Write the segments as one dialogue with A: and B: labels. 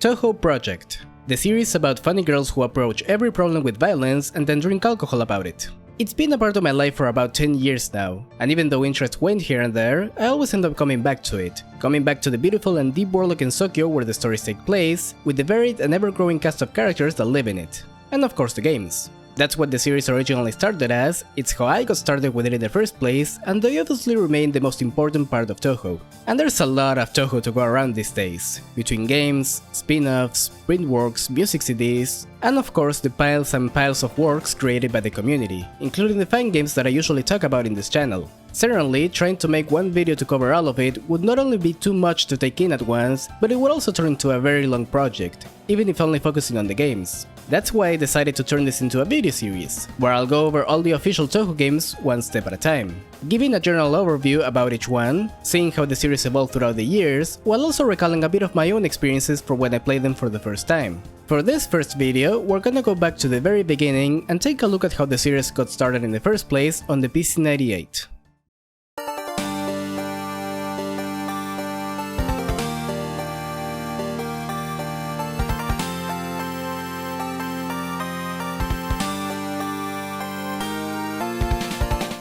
A: Touhou Project, the series about funny girls who approach every problem with violence and then drink alcohol about it. It's been a part of my life for about 10 years now, and even though interest went here and there, I always end up coming back to it. Coming back to the beautiful and deep world of Kensokyo where the stories take place, with the varied and ever-growing cast of characters that live in it. And of course the games. That's what the series originally started as, it's how I got started with it in the first place, and they obviously remain the most important part of Touhou. And there's a lot of Touhou to go around these days, between games, spin-offs, printworks, music CDs, and of course the piles and piles of works created by the community, including the fan games that I usually talk about in this channel. Certainly, trying to make one video to cover all of it would not only be too much to take in at once, but it would also turn into a very long project, even if only focusing on the games. That's why I decided to turn this into a video series, where I'll go over all the official Touhou games one step at a time, giving a general overview about each one, seeing how the series evolved throughout the years, while also recalling a bit of my own experiences for when I played them for the first time. For this first video, we're gonna go back to the very beginning and take a look at how the series got started in the first place on the PC-98.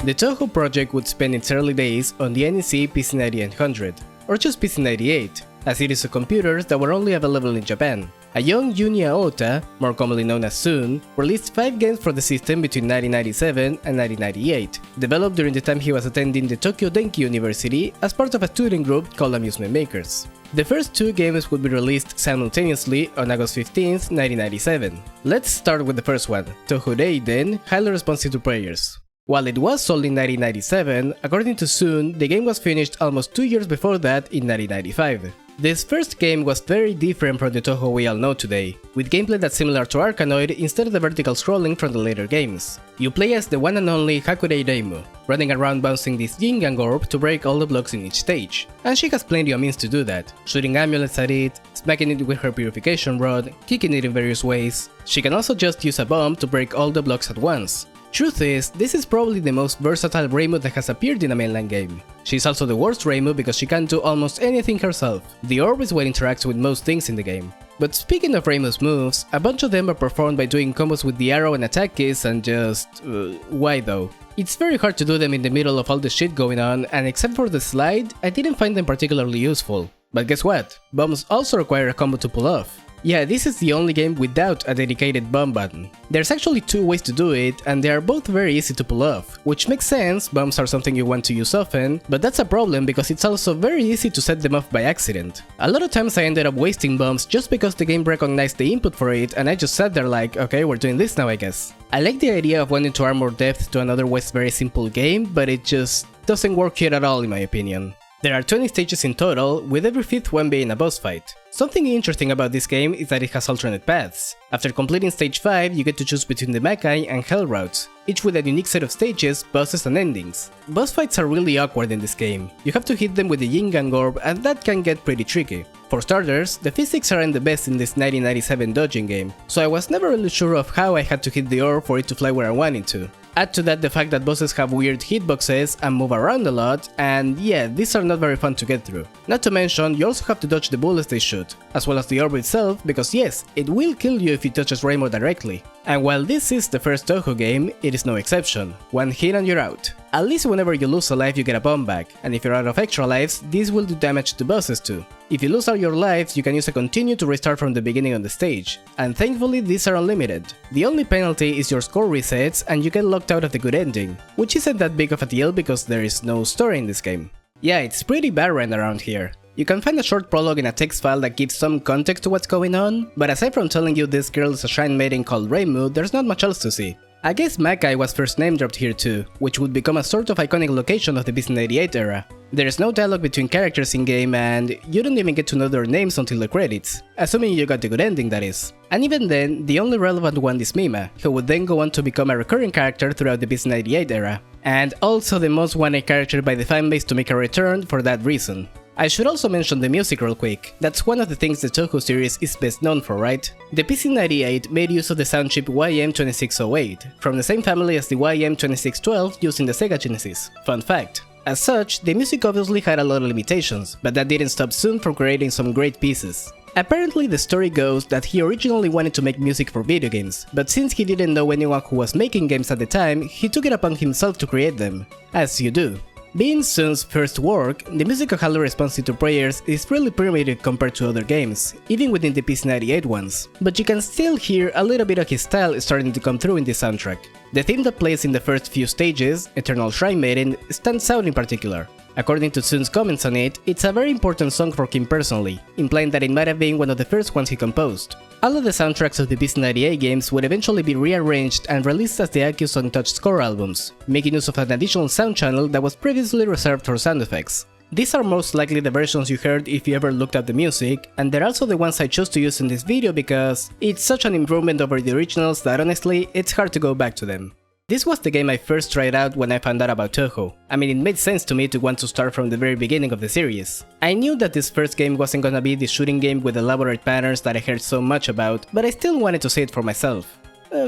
A: The Touhou Project would spend its early days on the NEC PC-9800, or just PC-98, a series of computers that were only available in Japan. A young Junya Ota, more commonly known as Sun, released 5 games for the system between 1997 and 1998, developed during the time he was attending the Tokyo Denki University as part of a student group called Amusement Makers. The first 2 games would be released simultaneously on August 15, 1997. Let's start with the first one, Touhou Reiden, highly responsive to players. While it was sold in 1997, according to Sun, the game was finished almost 2 years before that in 1995. This first game was very different from the Touhou we all know today, with gameplay that's similar to Arkanoid instead of the vertical scrolling from the later games. You play as the one and only Hakurei Reimu, running around bouncing this yin-yang orb to break all the blocks in each stage, and she has plenty of means to do that, shooting amulets at it, smacking it with her purification rod, kicking it in various ways. She can also just use a bomb to break all the blocks at once. Truth is, this is probably the most versatile Reimu that has appeared in a mainline game. She's also the worst Reimu because she can't do almost anything herself. The orb is what interacts with most things in the game. But speaking of Reimu's moves, a bunch of them are performed by doing combos with the arrow and attack keys and just... why though? It's very hard to do them in the middle of all the shit going on, and except for the slide, I didn't find them particularly useful. But guess what? Bombs also require a combo to pull off. Yeah, this is the only game without a dedicated bomb button. There's actually 2 ways to do it, and they are both very easy to pull off, which makes sense, bombs are something you want to use often, but that's a problem because it's also very easy to set them off by accident. A lot of times I ended up wasting bombs just because the game recognized the input for it and I just sat there like, okay, we're doing this now I guess. I like the idea of wanting to add more depth to an otherwise very simple game, but it just doesn't work here at all in my opinion. There are 20 stages in total, with every 5th one being a boss fight. Something interesting about this game is that it has alternate paths. After completing stage 5, you get to choose between the Makai and Hell routes, each with a unique set of stages, bosses and endings. Boss fights are really awkward in this game. You have to hit them with the yin-yang orb and that can get pretty tricky. For starters, the physics aren't the best in this 1997 dodging game, so I was never really sure of how I had to hit the orb for it to fly where I wanted to. Add to that the fact that bosses have weird hitboxes and move around a lot, and yeah, these are not very fun to get through. Not to mention, you also have to dodge the bullets they shoot, as well as the orb itself, because yes, it will kill you if it touches Reimu directly. And while this is the first Touhou game, it is no exception. One hit and you're out. At least whenever you lose a life you get a bomb back, and if you're out of extra lives, this will do damage to bosses too. If you lose all your lives, you can use a continue to restart from the beginning of the stage, and thankfully these are unlimited. The only penalty is your score resets and you get locked out of the good ending, which isn't that big of a deal because there is no story in this game. Yeah, it's pretty barren around here. You can find a short prologue in a text file that gives some context to what's going on, but aside from telling you this girl is a shrine maiden called Reimu, there's not much else to see. I guess Makai was first name dropped here too, which would become a sort of iconic location of the PC-98 era. There is no dialogue between characters in-game and you don't even get to know their names until the credits, assuming you got the good ending that is. And even then, the only relevant one is Mima, who would then go on to become a recurring character throughout the PC-98 era, and also the most wanted character by the fanbase to make a return for that reason. I should also mention the music real quick. That's one of the things the Touhou series is best known for, right? The PC-98 made use of the sound chip YM2608, from the same family as the YM2612 used in the Sega Genesis. Fun fact. As such, the music obviously had a lot of limitations, but that didn't stop Sun from creating some great pieces. Apparently the story goes that he originally wanted to make music for video games, but since he didn't know anyone who was making games at the time, he took it upon himself to create them. As you do. Being Sun's first work, the music of Halo Responsive to Prayers is really primitive compared to other games, even within the PC-98 ones, but you can still hear a little bit of his style starting to come through in the soundtrack. The theme that plays in the first few stages, Eternal Shrine Maiden, stands out in particular. According to Sun's comments on it, it's a very important song for him personally, implying that it might have been one of the first ones he composed. All of the soundtracks of the PC-98 games would eventually be rearranged and released as the Accused Untouched score albums, making use of an additional sound channel that was previously reserved for sound effects. These are most likely the versions you heard if you ever looked at the music, and they're also the ones I chose to use in this video because it's such an improvement over the originals that honestly, it's hard to go back to them. This was the game I first tried out when I found out about Touhou. I mean, it made sense to me to want to start from the very beginning of the series. I knew that this first game wasn't gonna be the shooting game with elaborate patterns that I heard so much about, but I still wanted to see it for myself.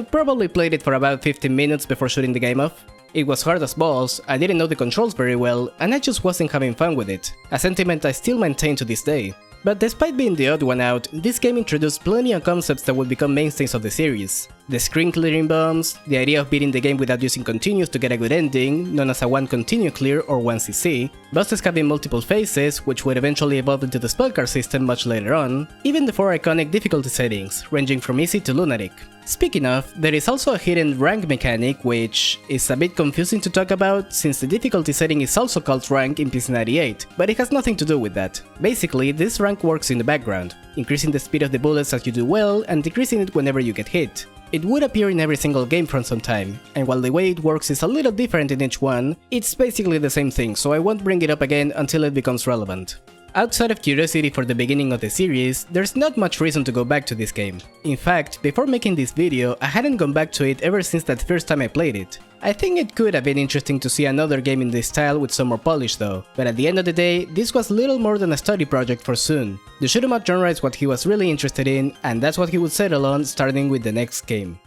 A: Probably played it for about 15 minutes before shooting the game off. It was hard as balls, I didn't know the controls very well, and I just wasn't having fun with it, a sentiment I still maintain to this day. But despite being the odd one out, this game introduced plenty of concepts that would become mainstays of the series. The screen clearing bombs, the idea of beating the game without using continues to get a good ending, known as a 1 continue clear or 1cc, bosses having multiple phases, which would eventually evolve into the spellcard system much later on, even the 4 iconic difficulty settings, ranging from easy to lunatic. Speaking of, there is also a hidden rank mechanic which is a bit confusing to talk about since the difficulty setting is also called rank in PC-98, but it has nothing to do with that. Basically, this rank works in the background, increasing the speed of the bullets as you do well and decreasing it whenever you get hit. It would appear in every single game from some time, and while the way it works is a little different in each one, it's basically the same thing, so I won't bring it up again until it becomes relevant. Outside of curiosity for the beginning of the series, there's not much reason to go back to this game. In fact, before making this video, I hadn't gone back to it ever since that first time I played it. I think it could have been interesting to see another game in this style with some more polish though, but at the end of the day, this was little more than a study project for Sun. The shoot 'em up genre is what he was really interested in, and that's what he would settle on starting with the next game.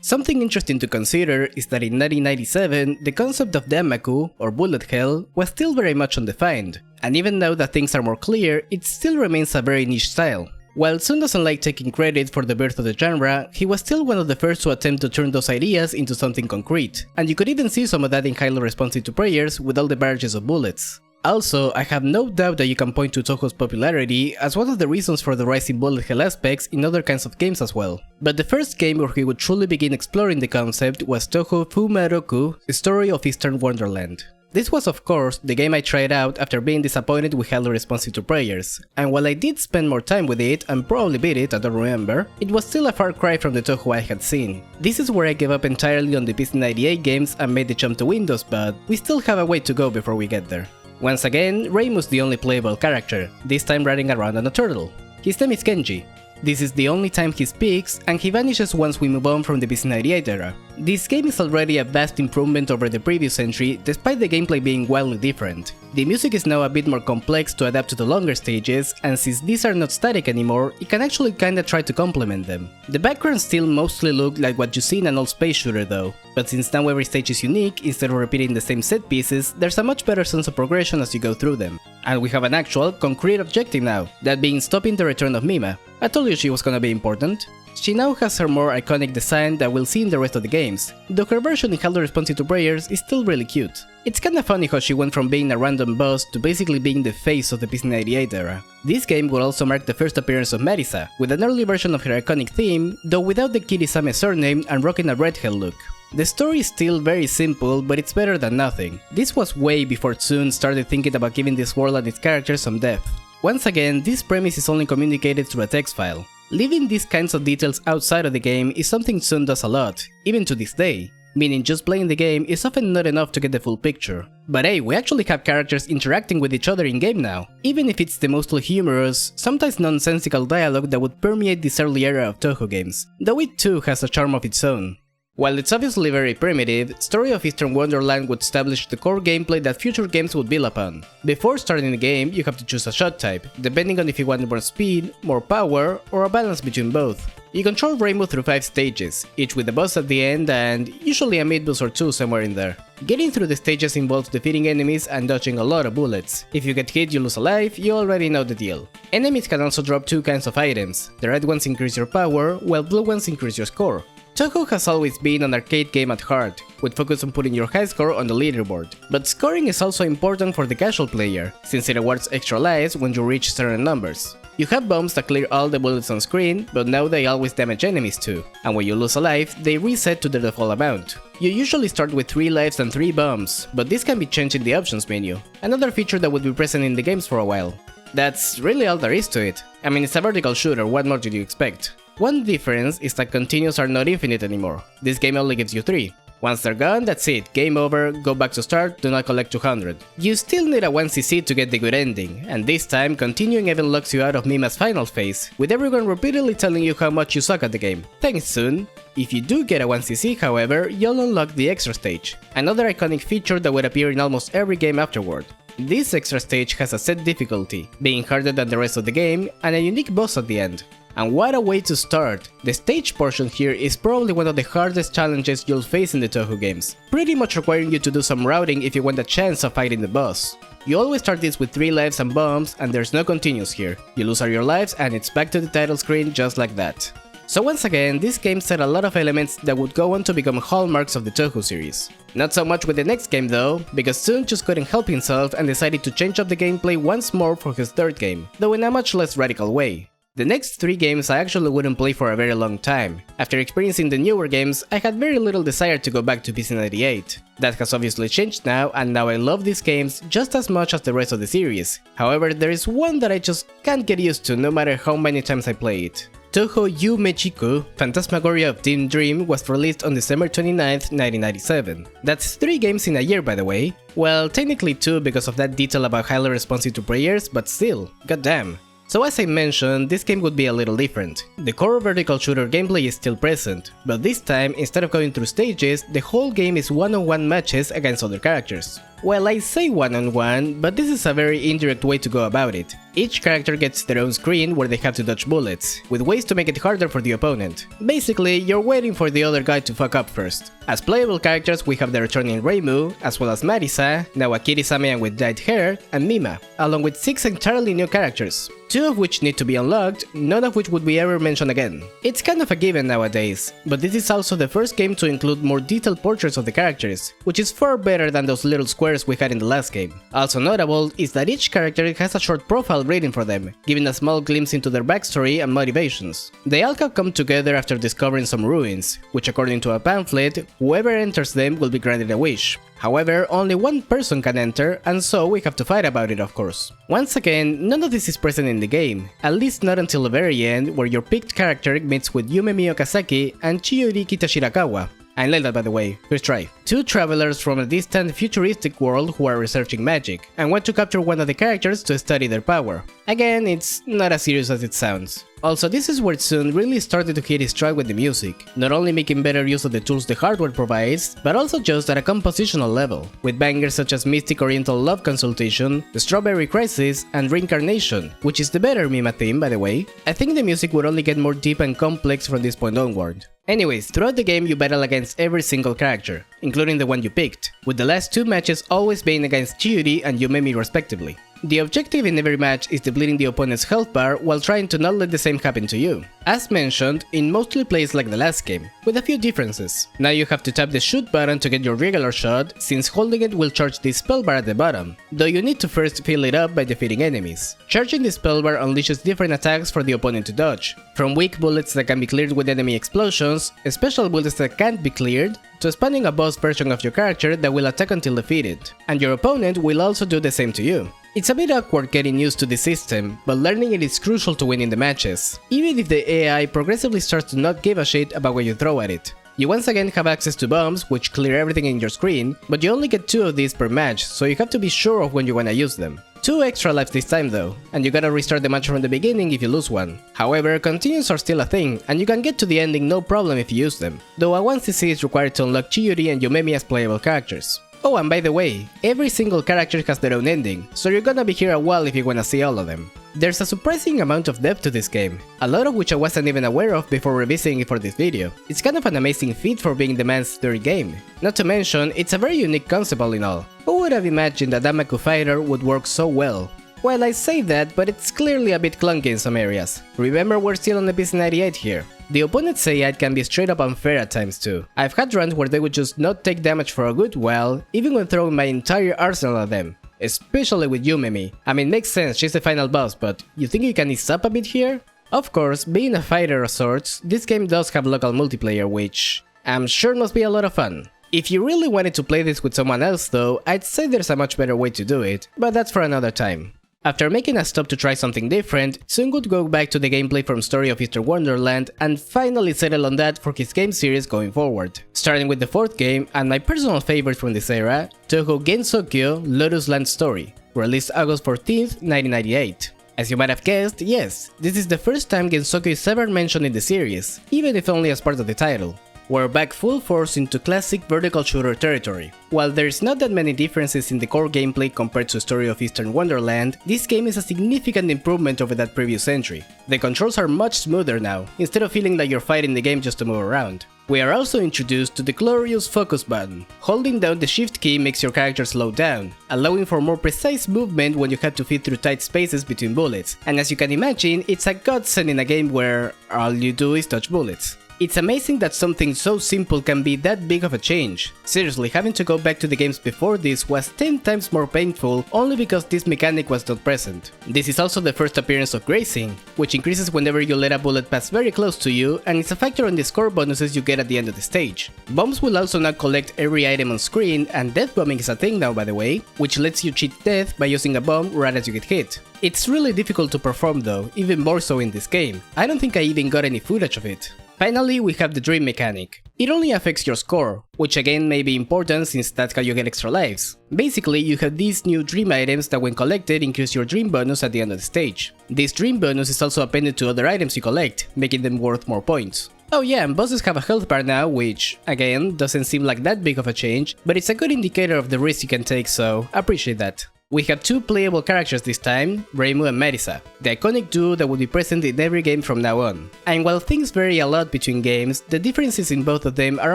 A: Something interesting to consider is that in 1997, the concept of Danmaku, or bullet hell, was still very much undefined, and even now that things are more clear, it still remains a very niche style. While Sun doesn't like taking credit for the birth of the genre, he was still one of the first to attempt to turn those ideas into something concrete, and you could even see some of that in Halo Responsive to Prayers with all the barrages of bullets. Also, I have no doubt that you can point to Touhou's popularity as one of the reasons for the rise in bullet hell aspects in other kinds of games as well. But the first game where he would truly begin exploring the concept was Touhou Fumaroku, A Story of Eastern Wonderland. This was of course the game I tried out after being disappointed with Halo Responsive to Prayers, and while I did spend more time with it and probably beat it, I don't remember, it was still a far cry from the Touhou I had seen. This is where I gave up entirely on the PC-98 games and made the jump to Windows, but we still have a way to go before we get there. Once again, Reimu's the only playable character, this time riding around on a turtle. His name is Kenji. This is the only time he speaks, and he vanishes once we move on from the PC-98 era. This game is already a vast improvement over the previous entry, despite the gameplay being wildly different. The music is now a bit more complex to adapt to the longer stages, and since these are not static anymore, it can actually kinda try to complement them. The backgrounds still mostly look like what you see in an old space shooter though, but since now every stage is unique, instead of repeating the same set pieces, there's a much better sense of progression as you go through them. And we have an actual, concrete objective now, that being stopping the return of Mima. I told you she was gonna be important. She now has her more iconic design that we'll see in the rest of the games, though her version in Halo Responsive to Prayers is still really cute. It's kinda funny how she went from being a random boss to basically being the face of the PC-98 era. This game will also mark the first appearance of Marisa, with an early version of her iconic theme, though without the Kirisame surname and rocking a red hell look. The story is still very simple, but it's better than nothing. This was way before Sun started thinking about giving this world and its characters some depth. Once again, this premise is only communicated through a text file. Leaving these kinds of details outside of the game is something Sun does a lot, even to this day, meaning just playing the game is often not enough to get the full picture. But hey, we actually have characters interacting with each other in-game now, even if it's the mostly humorous, sometimes nonsensical dialogue that would permeate this early era of Touhou games, though it too has a charm of its own. While it's obviously very primitive, Story of Eastern Wonderland would establish the core gameplay that future games would build upon. Before starting the game, you have to choose a shot type, depending on if you want more speed, more power, or a balance between both. You control Reimu through 5 stages, each with a boss at the end and usually a mid-boss or two somewhere in there. Getting through the stages involves defeating enemies and dodging a lot of bullets. If you get hit, you lose a life, you already know the deal. Enemies can also drop two kinds of items. The red ones increase your power, while blue ones increase your score. Touhou has always been an arcade game at heart, with focus on putting your high score on the leaderboard. But scoring is also important for the casual player, since it awards extra lives when you reach certain numbers. You have bombs that clear all the bullets on screen, but now they always damage enemies too, and when you lose a life, they reset to the default amount. You usually start with 3 lives and 3 bombs, but this can be changed in the options menu, another feature that would be present in the games for a while. That's really all there is to it. I mean, it's a vertical shooter, what more did you expect? One difference is that continues are not infinite anymore. This game only gives you 3. Once they're gone, that's it, game over, go back to start, do not collect 200. You still need a 1cc to get the good ending, and this time continuing even locks you out of Mima's final phase, with everyone repeatedly telling you how much you suck at the game. Thanks soon. If you do get a 1cc, however, you'll unlock the extra stage, another iconic feature that would appear in almost every game afterward. This extra stage has a set difficulty, being harder than the rest of the game, and a unique boss at the end. And what a way to start! The stage portion here is probably one of the hardest challenges you'll face in the Touhou games, pretty much requiring you to do some routing if you want a chance of fighting the boss. You always start this with 3 lives and bombs, and there's no continues here. You lose all your lives and it's back to the title screen just like that. So once again, this game set a lot of elements that would go on to become hallmarks of the Touhou series. Not so much with the next game though, because Sun just couldn't help himself and decided to change up the gameplay once more for his third game, though in a much less radical way. The next 3 games I actually wouldn't play for a very long time. After experiencing the newer games, I had very little desire to go back to PC-98. That has obviously changed now, and now I love these games just as much as the rest of the series. However, there is one that I just can't get used to no matter how many times I play it. Touhou Yu Mechiku, Phantasmagoria of Team Dream was released on December 29th, 1997. That's 3 games in a year, by the way. Well, technically 2 because of that detail about highly responsive to prayers, but still, goddamn. So as I mentioned, this game would be a little different. The core vertical shooter gameplay is still present, but this time, instead of going through stages, the whole game is one-on-one matches against other characters. Well, I say one-on-one, but this is a very indirect way to go about it. Each character gets their own screen where they have to dodge bullets, with ways to make it harder for the opponent. Basically, you're waiting for the other guy to fuck up first. As playable characters, we have the returning Reimu, as well as Marisa, now a Kiri-sameyan with dyed hair, and Mima, along with 6 entirely new characters. 2 of which need to be unlocked, none of which would be ever mentioned again. It's kind of a given nowadays, but this is also the first game to include more detailed portraits of the characters, which is far better than those little squares we had in the last game. Also notable is that each character has a short profile reading for them, giving a small glimpse into their backstory and motivations. They all have come together after discovering some ruins, which according to a pamphlet, whoever enters them will be granted a wish. However, only one person can enter, and so we have to fight about it, of course. Once again, none of this is present in the game, at least not until the very end, where your picked character meets with Yume Miyokazaki and Chiyori Kitashirakawa. I like that, by the way, first try. 2 travelers from a distant futuristic world who are researching magic, and want to capture one of the characters to study their power. Again, it's not as serious as it sounds. Also, this is where Sun really started to hit his stride with the music, not only making better use of the tools the hardware provides, but also just at a compositional level, with bangers such as Mystic Oriental Love Consultation, The Strawberry Crisis, and Reincarnation, which is the better Mima theme, by the way. I think the music would only get more deep and complex from this point onward. Anyways, throughout the game you battle against every single character, including the one you picked, with the last 2 matches always being against Chiyori and Yumemi respectively. The objective in every match is depleting the opponent's health bar while trying to not let the same happen to you. As mentioned, it mostly plays like the last game, with a few differences. Now you have to tap the shoot button to get your regular shot, since holding it will charge the spell bar at the bottom, though you need to first fill it up by defeating enemies. Charging the spell bar unleashes different attacks for the opponent to dodge, from weak bullets that can be cleared with enemy explosions, special bullets that can't be cleared, to spawning a boss version of your character that will attack until defeated, and your opponent will also do the same to you. It's a bit awkward getting used to this system, but learning it is crucial to winning the matches, even if the AI progressively starts to not give a shit about what you throw at it. You once again have access to bombs, which clear everything in your screen, but you only get 2 of these per match, so you have to be sure of when you wanna use them. 2 extra lives this time though, and you gotta restart the match from the beginning if you lose one. However, continues are still a thing, and you can get to the ending no problem if you use them, though a 1cc is required to unlock Chiyori and Yumemi as playable characters. Oh, and by the way, every single character has their own ending, so you're gonna be here a while if you wanna see all of them. There's a surprising amount of depth to this game, a lot of which I wasn't even aware of before revisiting it for this video. It's kind of an amazing feat for being the man's third game. Not to mention, it's a very unique concept all in all. Who would have imagined a Damaku fighter would work so well? Well, I say that, but it's clearly a bit clunky in some areas. Remember, we're still on the PC-98 here. The opponent's AI can be straight up unfair at times too. I've had runs where they would just not take damage for a good while, even when throwing my entire arsenal at them. Especially with Yumemi. I mean, makes sense, she's the final boss, but you think you can ease up a bit here? Of course, being a fighter of sorts, this game does have local multiplayer, which I'm sure must be a lot of fun. If you really wanted to play this with someone else though, I'd say there's a much better way to do it, but that's for another time. After making a stop to try something different, Sun would go back to the gameplay from Story of Eastern Wonderland and finally settle on that for his game series going forward. Starting with the fourth game, and my personal favorite from this era, Touhou Gensokyo Lotus Land Story, released August 14th, 1998. As you might have guessed, yes, this is the first time Gensokyo is ever mentioned in the series, even if only as part of the title. We're back full force into classic vertical shooter territory. While there's not that many differences in the core gameplay compared to Story of Eastern Wonderland, this game is a significant improvement over that previous entry. The controls are much smoother now, instead of feeling like you're fighting the game just to move around. We are also introduced to the glorious focus button. Holding down the shift key makes your character slow down, allowing for more precise movement when you have to fit through tight spaces between bullets, and as you can imagine, it's a godsend in a game where all you do is dodge bullets. It's amazing that something so simple can be that big of a change. Seriously, having to go back to the games before this was 10 times more painful only because this mechanic was not present. This is also the first appearance of grazing, which increases whenever you let a bullet pass very close to you, and it's a factor in the score bonuses you get at the end of the stage. Bombs will also now collect every item on screen, and death bombing is a thing now, by the way, which lets you cheat death by using a bomb right as you get hit. It's really difficult to perform though, even more so in this game. I don't think I even got any footage of it. Finally, we have the dream mechanic. It only affects your score, which again may be important since that's how you get extra lives. Basically, you have these new dream items that when collected increase your dream bonus at the end of the stage. This dream bonus is also appended to other items you collect, making them worth more points. Oh yeah, and bosses have a health bar now, which, again, doesn't seem like that big of a change, but it's a good indicator of the risk you can take, so appreciate that. We have two playable characters this time, Reimu and Marisa, the iconic duo that will be present in every game from now on. And while things vary a lot between games, the differences in both of them are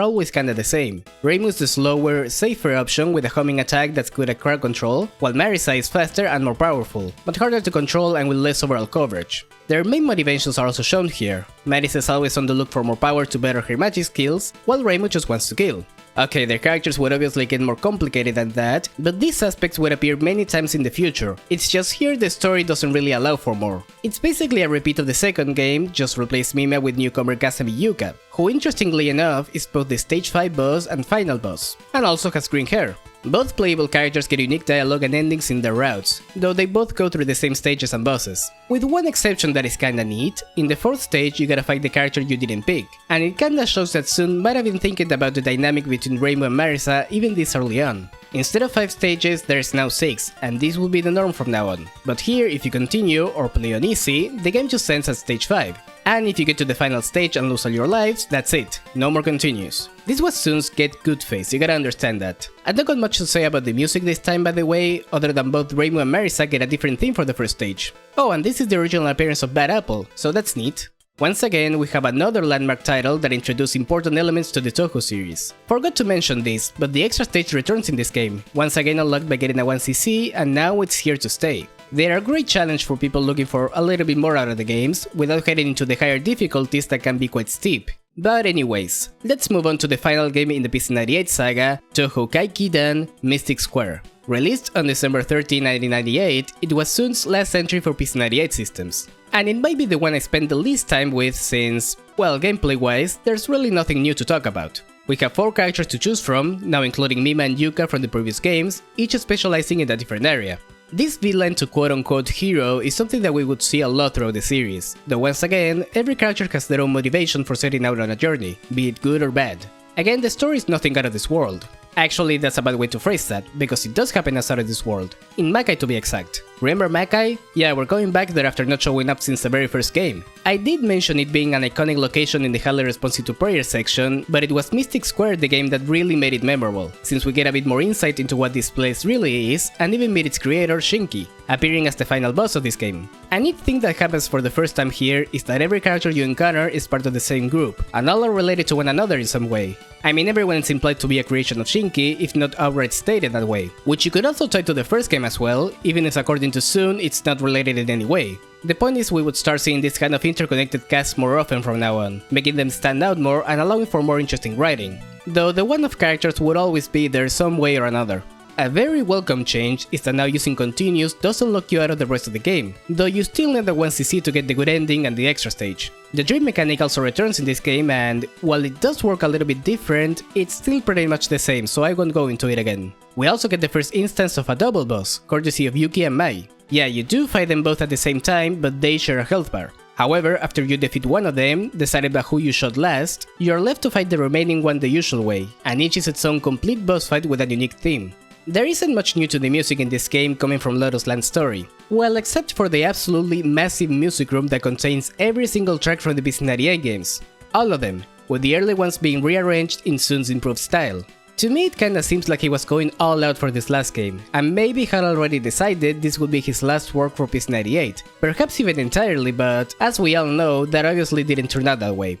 A: always kinda the same. Reimu is the slower, safer option with a homing attack that's good at crowd control, while Marisa is faster and more powerful, but harder to control and with less overall coverage. Their main motivations are also shown here. Marisa is always on the look for more power to better her magic skills, while Reimu just wants to kill. Okay, their characters would obviously get more complicated than that, but these aspects would appear many times in the future. It's just here the story doesn't really allow for more. It's basically a repeat of the second game, just replace Mima with newcomer Kasami Yuka, who interestingly enough is both the stage 5 boss and final boss, and also has green hair. Both playable characters get unique dialogue and endings in their routes, though they both go through the same stages and bosses. With one exception that is kinda neat, in the fourth stage you gotta fight the character you didn't pick, and it kinda shows that Sun might have been thinking about the dynamic between Reimu and Marisa even this early on. Instead of 5 stages, there's now 6, and this will be the norm from now on. But here, if you continue or play on easy, the game just ends at stage 5. And if you get to the final stage and lose all your lives, that's it, no more continues. This was Sun's Get Good face, you gotta understand that. I don't got much to say about the music this time by the way, other than both Reimu and Marisa get a different theme for the first stage. Oh, and this is the original appearance of Bad Apple, so that's neat. Once again, we have another landmark title that introduced important elements to the Touhou series. Forgot to mention this, but the extra stage returns in this game, once again unlocked by getting a 1cc, and now it's here to stay. They are a great challenge for people looking for a little bit more out of the games, without heading into the higher difficulties that can be quite steep. But anyways, let's move on to the final game in the PC-98 saga, Touhou Kaikidan Mystic Square. Released on December 13, 1998, it was Sun's last entry for PC-98 systems. And it might be the one I spent the least time with since, well, gameplay-wise, there's really nothing new to talk about. We have 4 characters to choose from, now including Mima and Yuka from the previous games, each specializing in a different area. This villain to quote-unquote hero is something that we would see a lot throughout the series, though once again, every character has their own motivation for setting out on a journey, be it good or bad. Again, the story is nothing out of this world. Actually, that's a bad way to phrase that, because it does happen outside of this world, in Makai to be exact. Remember Makai? Yeah, we're going back there after not showing up since the very first game. I did mention it being an iconic location in the highly responsive to prayer section, but it was Mystic Square the game that really made it memorable, since we get a bit more insight into what this place really is, and even meet its creator Shinki, appearing as the final boss of this game. A neat thing that happens for the first time here is that every character you encounter is part of the same group, and all are related to one another in some way. I mean, everyone is implied to be a creation of Shinki, if not outright stated that way, which you could also tie to the first game as well, even if according to Sun it's not related in any way. The point is we would start seeing this kind of interconnected casts more often from now on, making them stand out more and allowing for more interesting writing. Though the one-off characters would always be there some way or another. A very welcome change is that now using continues doesn't lock you out of the rest of the game, though you still need the 1cc to get the good ending and the extra stage. The dream mechanic also returns in this game and, while it does work a little bit different, it's still pretty much the same, so I won't go into it again. We also get the first instance of a double boss, courtesy of Yuki and Mai. Yeah, you do fight them both at the same time, but they share a health bar. However, after you defeat one of them, decided by who you shot last, you're left to fight the remaining one the usual way, and each is its own complete boss fight with a unique theme. There isn't much new to the music in this game coming from Lotus Land's story, well, except for the absolutely massive music room that contains every single track from the PC-98 games. All of them, with the early ones being rearranged in Sun's improved style. To me it kinda seems like he was going all out for this last game, and maybe had already decided this would be his last work for PC-98, perhaps even entirely, but as we all know, that obviously didn't turn out that way.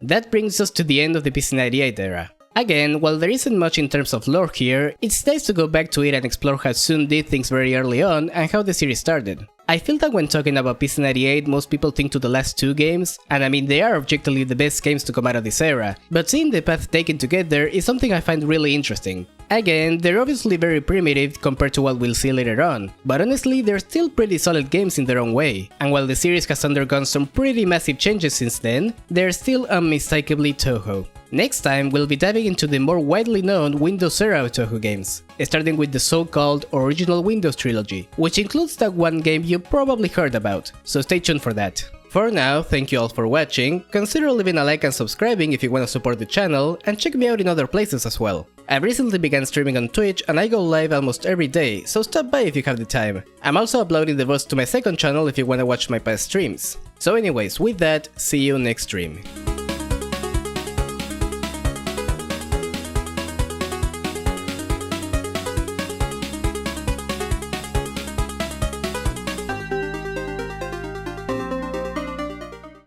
A: That brings us to the end of the PC-98 era. Again, while there isn't much in terms of lore here, it's nice to go back to it and explore how Sun did things very early on and how the series started. I feel that when talking about PC-98, most people think to the last two games, and I mean they are objectively the best games to come out of this era, but seeing the path taken to get there is something I find really interesting. Again, they're obviously very primitive compared to what we'll see later on, but honestly they're still pretty solid games in their own way, and while the series has undergone some pretty massive changes since then, they're still unmistakably Touhou. Next time, we'll be diving into the more widely known Windows era Touhou games, starting with the so-called original Windows trilogy, which includes that one game you probably heard about, so stay tuned for that. For now, thank you all for watching, consider leaving a like and subscribing if you want to support the channel, and check me out in other places as well. I've recently begun streaming on Twitch and I go live almost every day, so stop by if you have the time. I'm also uploading the VODs to my second channel if you want to watch my past streams. So anyways, with that, see you next stream.